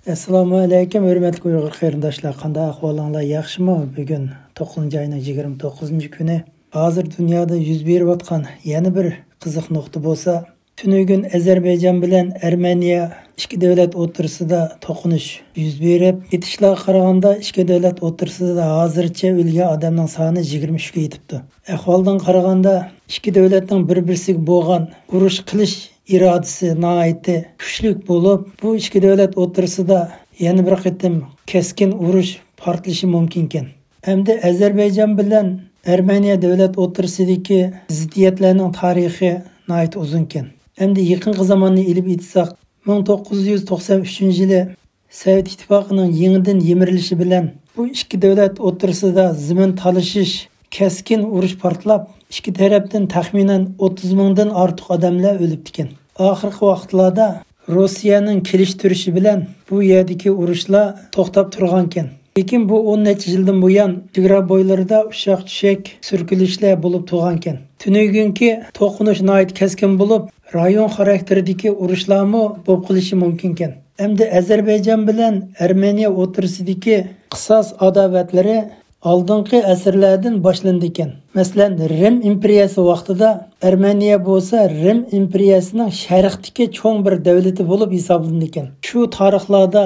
Assalomu alaykum, hurmatli Uyg'ur qarindoshlar. Qanday ahvolinglar? Yaxshimi? Bugun 9-oyning 29-kuni. Hozir dunyoda yuz berayotgan yana bir qiziq nuqta bo'lsa, tunugun Ozarbayjon bilan Armeniya ikki davlat o'rtasida to'qinish yuz berib, etishlarga qaraganda ikki davlat o'rtasida hozircha o'lgan odamning soni 23 ga yetibdi. Ahvoldan qaraganda ikki davlatning bir-birisiga bo'lgan urush qilish irodasi nihoyatda kuchli bo'lib, bu ikki davlat o'rtasida yana bir qatim keskin urush portlashi mumkin ekan. Hamda Ozarbayjon bilan Armeniya davlat o'rtasidagi ziddiyatlarning tarixi nihoyat uzun ekan. Hamda yaqinqi zamonni ilib etsak, 1993-yili Sovet ittifoqining yangidan yemirilishi bilan bu ikki davlat o'rtasida zimin talashish, keskin urush portlab, ikki tarafdan taxminan 30 mingdan ortiq odamlar o'libdi ekan. Oxirgi vaqtlarda Rossiyaning kelishtirishi bilan bu yerdagi urushlar to'xtab turgan ekan. Lekin bu 10 necha yildan buyon chegara bo'ylarida ushaq-tushak surkilishlar bo'lib turgan ekan. Tunugunki to'qinish nihoyat keskin bo'lib, rayon xarakteridagi urushlarmi bo'lib qilishi mumkin ekan. Hamda Ozarbayjon bilan Armeniya o'rtasidagi qisos adovatlari oldingi asrlardan boshlandi ekan. Masalan, Rim imperiyasi vaqtida Armeniya bo'lsa Rim imperiyasining sharqdagi cho'ng bir davlati bo'lib hisoblandi ekan. Shu tarixlarda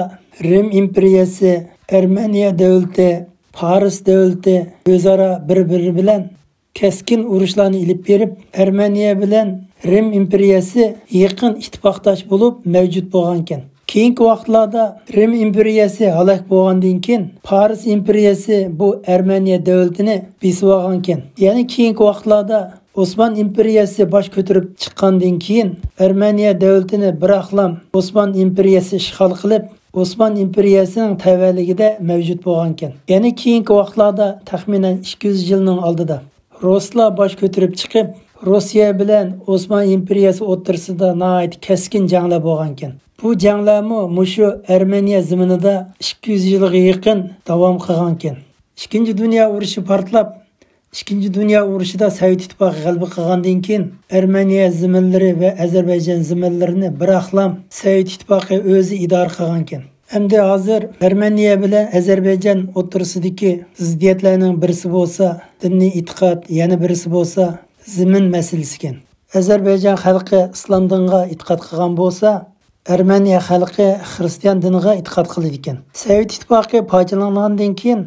Rim imperiyasi, Armeniya davlati, Paris davlati o'zaro bir-biri bilan keskin urushlarni ilib berib, Armeniya bilan Rim imperiyasi yaqin ittifoqdosh bo'lib mavjud bo'lgan ekan. Keyingi vaqtlarda Rim imperiyasi halok bo'lgandan keyin Paris imperiyasi bu Armeniya davlatini besib olgan ekan. Ya'ni keyingi vaqtlarda Osman imperiyasi bosh ko'tarib chiqqandan keyin Armeniya davlatini bir aqlam Osman imperiyasi ishg'ol qilib, Osman imperiyasining tavalligida mavjud bo'lgan ekan. Ya'ni keyingi vaqtlarda taxminan 200 yilning oldida Ruslar bosh ko'tarib chiqib, Rossiya bilan Osman imperiyasi o'rtasida nihoyat keskin janglar bo'lgan ekan. Bu janglarmi mushu Armeniya zaminida 200 yilga yaqin davom qilgan ekan. Ikkinchi dunyo urushi portlab, Ikkinchi dunyo urushida Sovet ittifoqi g'alaba qilgandan keyin Armeniya zaminlari va Ozarbayjon zaminlarini bir aqlam Sovet ittifoqi o'zi idora qilgan ekan. Hamda hozir Armeniya bilan Ozarbayjon o'rtasidagi ziddiyatlarning birisi bo'lsa, diniy e'tiqod, yana birisi bo'lsa, zimin masalasi ekan. Ozarbayjon xalqi islom diniga e'tiqod qilgan bo'lsa, Armeniya xalqi xristian diniga e'tiqod qiladi ekan. Sovet ittifoqi parchalangandan keyin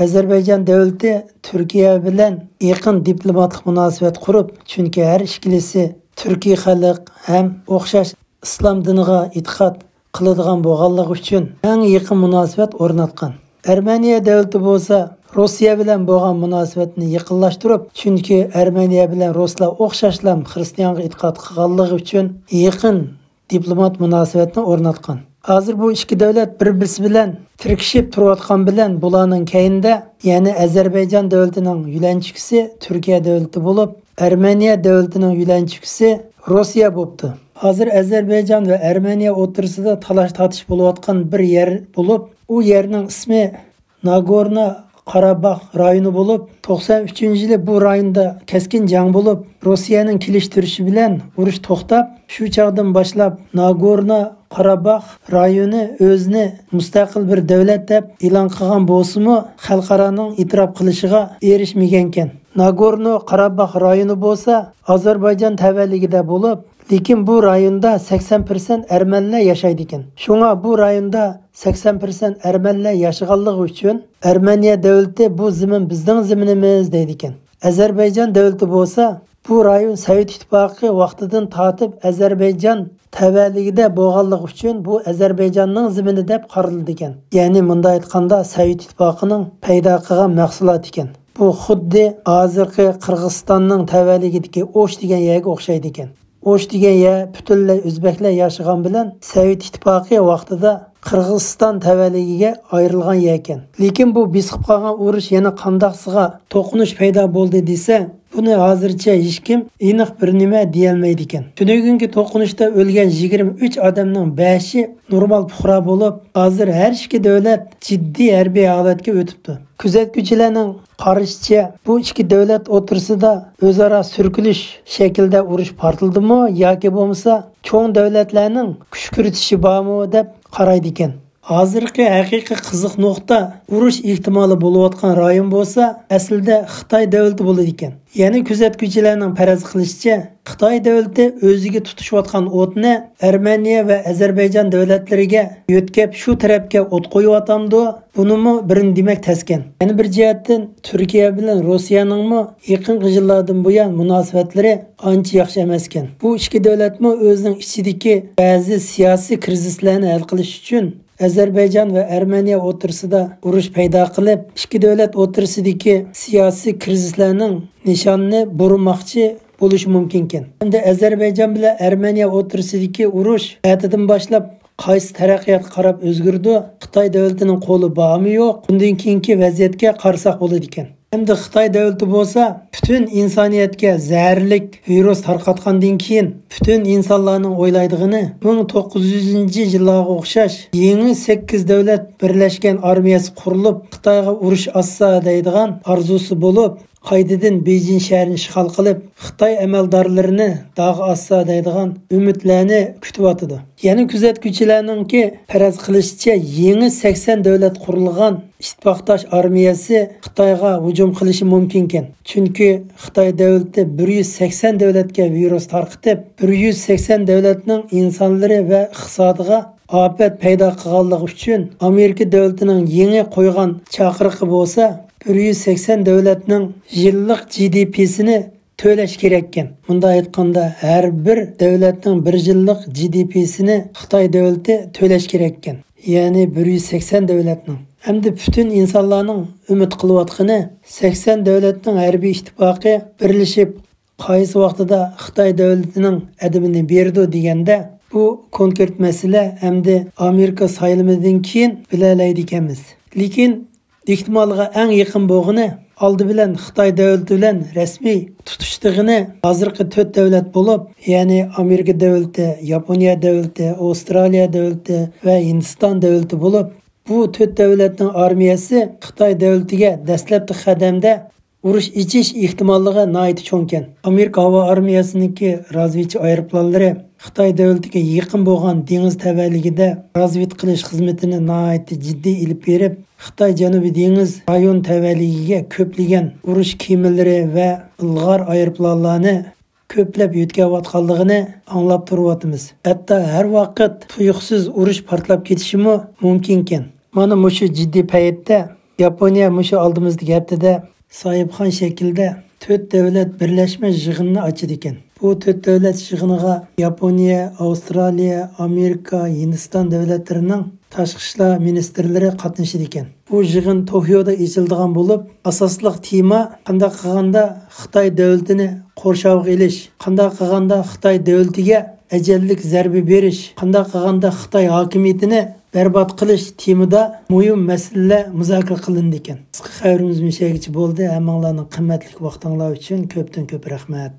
Ozarbayjon davlati Turkiya bilan yaqin diplomatik munosabat qurib, chunki har ikkilisi Turkiy xalq ham o'xshash islom diniga e'tiqod qiladigan bo'lganligi uchun eng yaqin munosabat o'rnatgan. Armeniya davlati bo'lsa Rossiya bilan bo'lgan munosabatni yaqinlashtirib, chunki Armeniya bilan ruslar o'xshashlam xristianga e'tiqod qilganligi uchun yaqin diplomat munosabatni o'rnatgan. Hozir bu ikki davlat bir-birisi bilan tirkishib turayotgan bilan bularning keyinda, ya'ni Ozarbayjon davlatining yulanchisi Turkiya davlati bo'lib, Armeniya davlatining yulanchisi Rossiya bo'libdi. Hozir Ozarbayjon va Armeniya o'rtasida talash-tortish bo'layotgan bir yer bo'lib, u yerning ismi Nagorno-Qarabağ rayoni bo'lib, 93-yili bu rayonda keskin jang bo'lib, Rossiyaning kelishtirishi bilan urush to'xtab, shu chaqdan boshlab Nagorno-Qarabağ rayoni o'zini mustaqil bir davlat deb e'lon qilgan bo'lsa-mu, xalqaroning e'tirof qilishiga erishmagan ekan. Nagorno-Qarabağ rayoni bo'lsa Ozarbayjon tavalligida bo'lib, lekin bu rayonda 80% armanlar yashaydi ekan. Shunga bu rayonda 80% armanlar yashaganligi uchun Armeniya davlati bu zimin bizning ziminimiz deydi ekan. Ozarbayjon davlati bo'lsa bu rayon Sovet ittifoqi vaqtidan tortib Ozarbayjon tavalligida bo'lganligi uchun bu Ozarbayjonning zimini deb qaraladi ekan. Ya'ni bunda aytganda Sovet ittifoqining paydo qilgan mahsulot ekan. Bu xuddi hozirgi Qirg'izistonning tavalligidagi O'sh degan yerga o'xshaydi ekan. O'sh degan yer butunlay o'zbeklar yashagan bilan Sovet ittifoqi vaqtida Qirg'iziston tavalligiga ayrilgan yer ekan. Lekin bu besib qolgan urush yana qandaqsiga to'qinish paydo bo'ldi desa, buni hozircha hech kim aniq bir nima deya olmaydi ekan. Tunugungi to'qinishda o'lgan 23 odamning 5i normal fuqaro bo'lib, hozir har ikki davlat jiddiy harbiy holatga o'tibdi. Kuzatuvchilarning qarashicha, bu ikki davlat o'rtasida o'zaro surkilish shaklida urush portildimi yoki bo'lmasa cho'ng davlatlarning kuch kiritishi bormi deb qaraydi ekan. Hozirgi haqiqiy qiziq nuqta urush ehtimoli bo'layotgan rayon bo'lsa, aslida Xitoy davlati bo'ladi ekan. Ya'ni kuzatuvchilarning faraz qilishicha, Xitoy davlati o'ziga tutishayotgan o'tni Armeniya va Ozarbayjon davlatlariga yo'tkab shu tarafga o't qo'yyotamdi. Bunimi birin demak taskan. Yana bir jihatdan Turkiya bilan Rossiyaning yaqinqi yillardan buyon munosabatlari ancha yaxshi emas ekan. Bu ikki davlatmi o'zining ichidagi ba'zi siyosiy krizislarni hal qilish uchun Ozarbayjon va Armeniya o'rtasida urush paydo qilib, ikki davlat o'rtasidagi siyosiy krizislarning nishonini burmoqchi bo'lishi mumkin ekan. Endi Ozarbayjon bilan Armeniya o'rtasidagi urush aytidan boshlab qaysi taraqqiyotga qarab o'zgardi? Xitoy davlatining qo'li bormi yo'q? Bundan keyingi vaziyatga qarasak bo'ladi ekan. Endi Xitoy davlati bo'lsa, butun insoniyatga zaharlik virus tarqatgandan keyin butun insonlarning o'ylaydigini 1900-yillarga o'xshash yangi 8 davlat birlashgan armiyasi qurilib, Xitoyga urush assa deydigan arzusi bo'lib, qaytadan Beijing shahrini ishg'ol qilib, Xitoy amaldorlarini dog' assa deydigan umidlarni kutyotidi. Yana kuzatuvchilarningki faraz qilishicha, yangi 80 davlat qurilgan ittifoqdosh armiyasi Xitoyga hujum qilishi mumkin ekan. Chunki Xitoy davlati 180 davlatga virus tarqatib, 180 davlatning insonlari va iqtisodiga ofat paydo qilganligi uchun Amerika davlatining yangi qo'ygan chaqiriqi bo'lsa, 180 davlatning yillik GDP'sini to'lash kerak ekan. Bunda aytganda, har bir davlatning bir yillik GDP'sini Xitoy davlati to'lash kerak ekan. Ya'ni 180 davlatning. Hamda butun insonlarning umid qilayotgani 80 davlatning harbiy ittifoqi birlashib qaysi vaqtida Xitoy davlatining adimini berdi deganda, bu konkret masala hamda Amerika saylamidan keyin bilalaydi ekanmiz. Lekin ehtimolga eng yaqin bo'lgani oldi bilan Xitoy davlati bilan rasmiy tutishdig'ini hozirgi 4 davlat bo'lib, ya'ni Amerika davlati, Yaponiya davlati, Avstraliya davlati va Hindiston davlati bo'lib, bu 4 davlatning armiyasi Xitoy davlatiga dastlabki qadamda urush ichish ehtimolligi nihoyat cho'ng ekan. Amerika havo armiyasiniki razvedchi aeroplanlari Xitoy davlatiga yaqin bo'lgan dengiz tavalligida razved qilish xizmatini nihoyat jiddiy ilib berib, Xitoy Janubiy dengiz rayon tavalligiga ko'plagan urush kemalari va ilg'or aeroplanlarni ko'plab yetkazayotganligini anglab turyapmiz. Hatto har vaqt tuyuqsiz urush portlab ketishi mumkin ekan. Mana shu jiddiy paytda Yaponiya shu oldimizdagi haftada sohibxon shaklda 4 davlat birlashma yig'inini ochdi ekan. Bu 4 davlat yig'iniga Yaponiya, Avstraliya, Amerika, Hindiston davlatlarining tashqi ishlar ministrlari qatnashdi ekan. Bu yig'in Tokioda ochildigan bo'lib, asosliq tema qanday qilganda Xitoy davlatini qo'rshovga elish, qanday qilganda Xitoy davlatiga ajallik zarba berish, qanday qilganda Xitoy hokimiyatini barbod qilish temida muhim masalalar muzokara qilindi ekan. Qisqa xabarimiz mushagicha bo'ldi. Hammanglarning qimmatli vaqtinglar uchun ko'pdan ko'p rahmat.